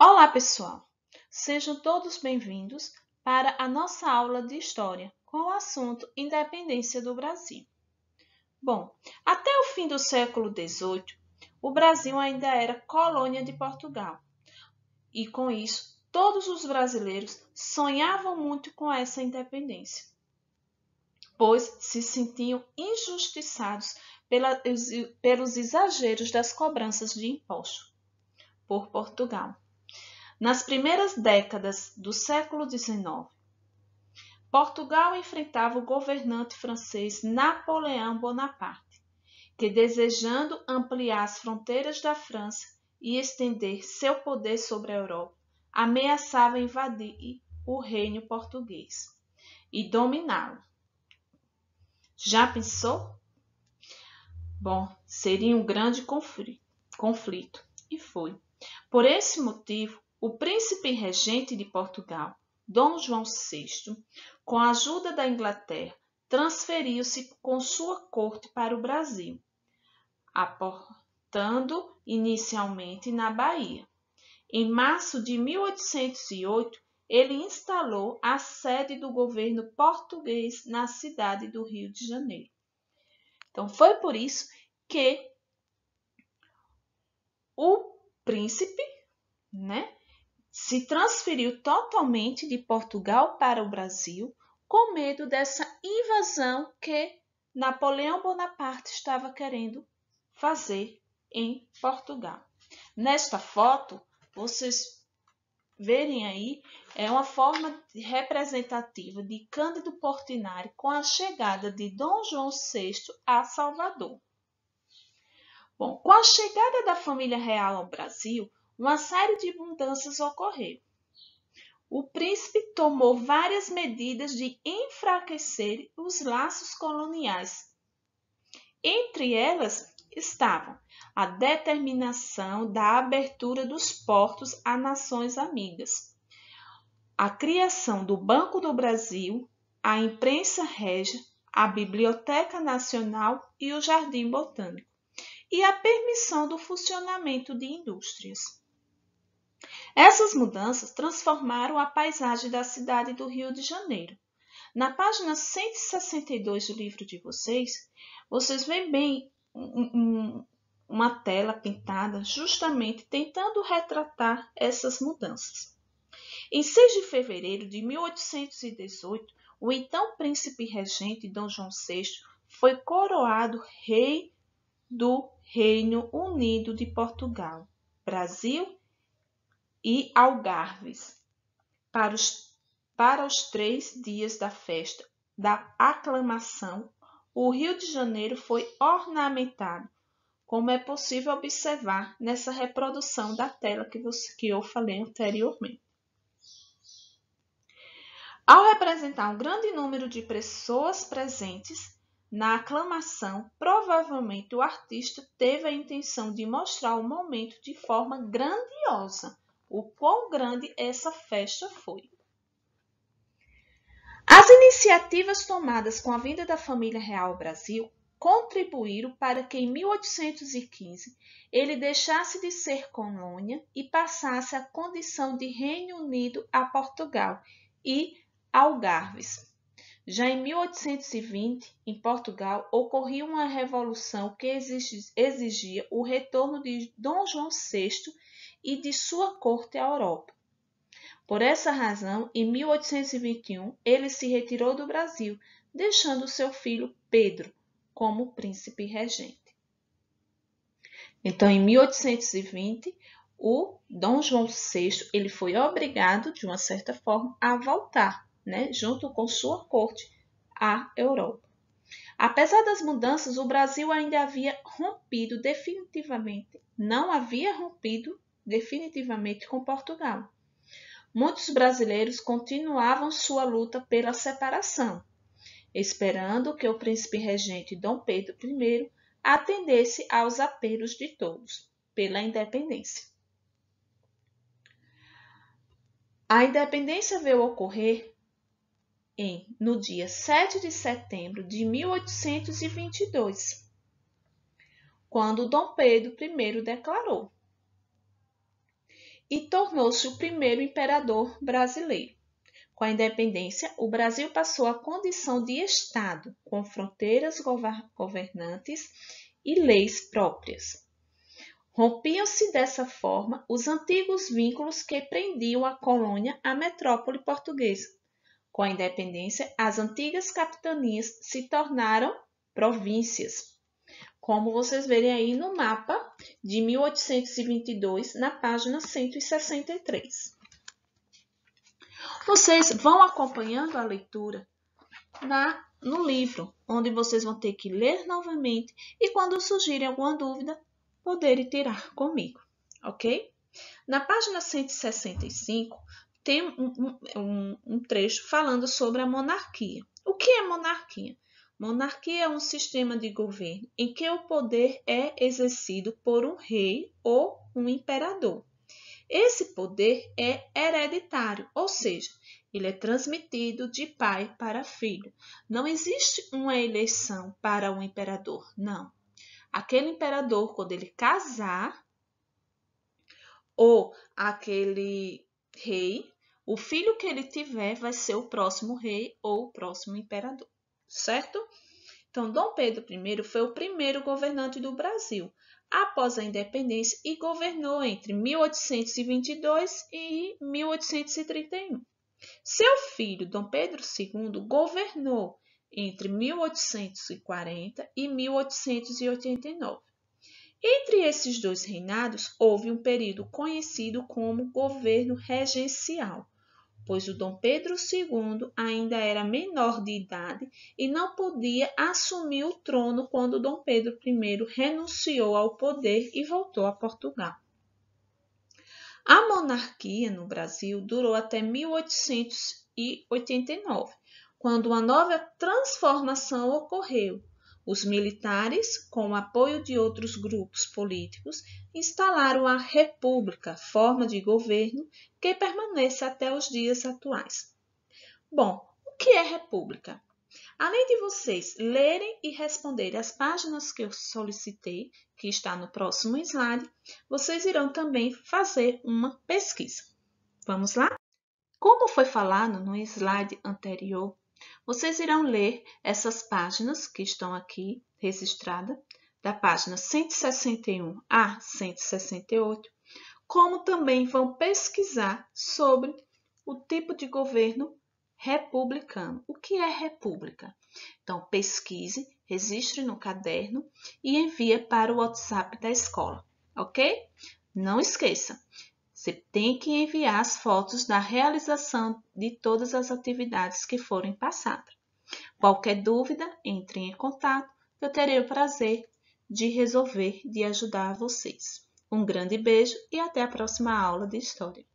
Olá, pessoal! Sejam todos bem-vindos para a nossa aula de História com o assunto Independência do Brasil. Bom, até o fim do século XVIII, o Brasil ainda era colônia de Portugal e, com isso, todos os brasileiros sonhavam muito com essa independência, pois se sentiam injustiçados pelos exageros das cobranças de impostos por Portugal. Nas primeiras décadas do século XIX, Portugal enfrentava o governante francês Napoleão Bonaparte, que, desejando ampliar as fronteiras da França e estender seu poder sobre a Europa, ameaçava invadir o reino português e dominá-lo. Já pensou? Bom, seria um grande conflito, e foi. Por esse motivo, o príncipe regente de Portugal, Dom João VI, com a ajuda da Inglaterra, transferiu-se com sua corte para o Brasil, aportando inicialmente na Bahia. Em março de 1808, ele instalou a sede do governo português na cidade do Rio de Janeiro. Então, foi por isso que o príncipe, se transferiu totalmente de Portugal para o Brasil, com medo dessa invasão que Napoleão Bonaparte estava querendo fazer em Portugal. Nesta foto, vocês verem aí, é uma forma representativa de Cândido Portinari com a chegada de Dom João VI a Salvador. Bom, com a chegada da família real ao Brasil, uma série de mudanças ocorreu. O príncipe tomou várias medidas de enfraquecer os laços coloniais. Entre elas estavam a determinação da abertura dos portos a nações amigas, a criação do Banco do Brasil, a imprensa régia, a Biblioteca Nacional e o Jardim Botânico, e a permissão do funcionamento de indústrias. Essas mudanças transformaram a paisagem da cidade do Rio de Janeiro. Na página 162 do livro de vocês veem bem uma tela pintada justamente tentando retratar essas mudanças. Em 6 de fevereiro de 1818, o então príncipe regente Dom João VI foi coroado rei do Reino Unido de Portugal, Brasil e Algarves, para os 3 dias da festa da aclamação. O Rio de Janeiro foi ornamentado, como é possível observar nessa reprodução da tela que eu falei anteriormente. Ao representar um grande número de pessoas presentes na aclamação, provavelmente o artista teve a intenção de mostrar o momento de forma grandiosa, o quão grande essa festa foi. As iniciativas tomadas com a vinda da família real ao Brasil contribuíram para que em 1815 ele deixasse de ser colônia e passasse a condição de Reino Unido a Portugal e Algarves. Já em 1820, em Portugal, ocorria uma revolução que exigia o retorno de Dom João VI e de sua corte à Europa. Por essa razão, em 1821, ele se retirou do Brasil, deixando seu filho Pedro como príncipe regente. Então, em 1820, o Dom João VI ele foi obrigado, de uma certa forma, a voltar, junto com sua corte, à Europa. Apesar das mudanças, o Brasil ainda não havia rompido definitivamente com Portugal. Muitos brasileiros continuavam sua luta pela separação, esperando que o príncipe regente Dom Pedro I atendesse aos apelos de todos pela independência. A independência veio ocorrer no dia 7 de setembro de 1822, quando Dom Pedro I declarou. e tornou-se o primeiro imperador brasileiro. Com a independência, o Brasil passou à condição de Estado, com fronteiras governantes e leis próprias. Rompiam-se dessa forma os antigos vínculos que prendiam a colônia à metrópole portuguesa. Com a independência, as antigas capitanias se tornaram províncias, como vocês verem aí no mapa de 1822, na página 163. Vocês vão acompanhando a leitura no livro, onde vocês vão ter que ler novamente e, quando surgirem alguma dúvida, poderem tirar comigo, ok? Na página 165, tem um trecho falando sobre a monarquia. O que é monarquia? Monarquia é um sistema de governo em que o poder é exercido por um rei ou um imperador. Esse poder é hereditário, ou seja, ele é transmitido de pai para filho. Não existe uma eleição para um imperador, não. Aquele imperador, quando ele casar, ou aquele rei, o filho que ele tiver vai ser o próximo rei ou o próximo imperador, certo? Então, Dom Pedro I foi o primeiro governante do Brasil após a independência e governou entre 1822 e 1831. Seu filho, Dom Pedro II, governou entre 1840 e 1889. Entre esses dois reinados, houve um período conhecido como governo regencial, pois o Dom Pedro II ainda era menor de idade e não podia assumir o trono quando Dom Pedro I renunciou ao poder e voltou a Portugal. A monarquia no Brasil durou até 1889, quando uma nova transformação ocorreu. Os militares, com o apoio de outros grupos políticos, instalaram a República, forma de governo que permanece até os dias atuais. Bom, o que é República? Além de vocês lerem e responderem as páginas que eu solicitei, que está no próximo slide, vocês irão também fazer uma pesquisa. Vamos lá? Como foi falado no slide anterior, vocês irão ler essas páginas que estão aqui registradas, da página 161 a 168, como também vão pesquisar sobre o tipo de governo republicano. O que é república? Então, pesquise, registre no caderno e envie para o WhatsApp da escola, ok? Não esqueça, você tem que enviar as fotos da realização de todas as atividades que forem passadas. Qualquer dúvida, entre em contato, eu terei o prazer de resolver, de ajudar vocês. Um grande beijo e até a próxima aula de História.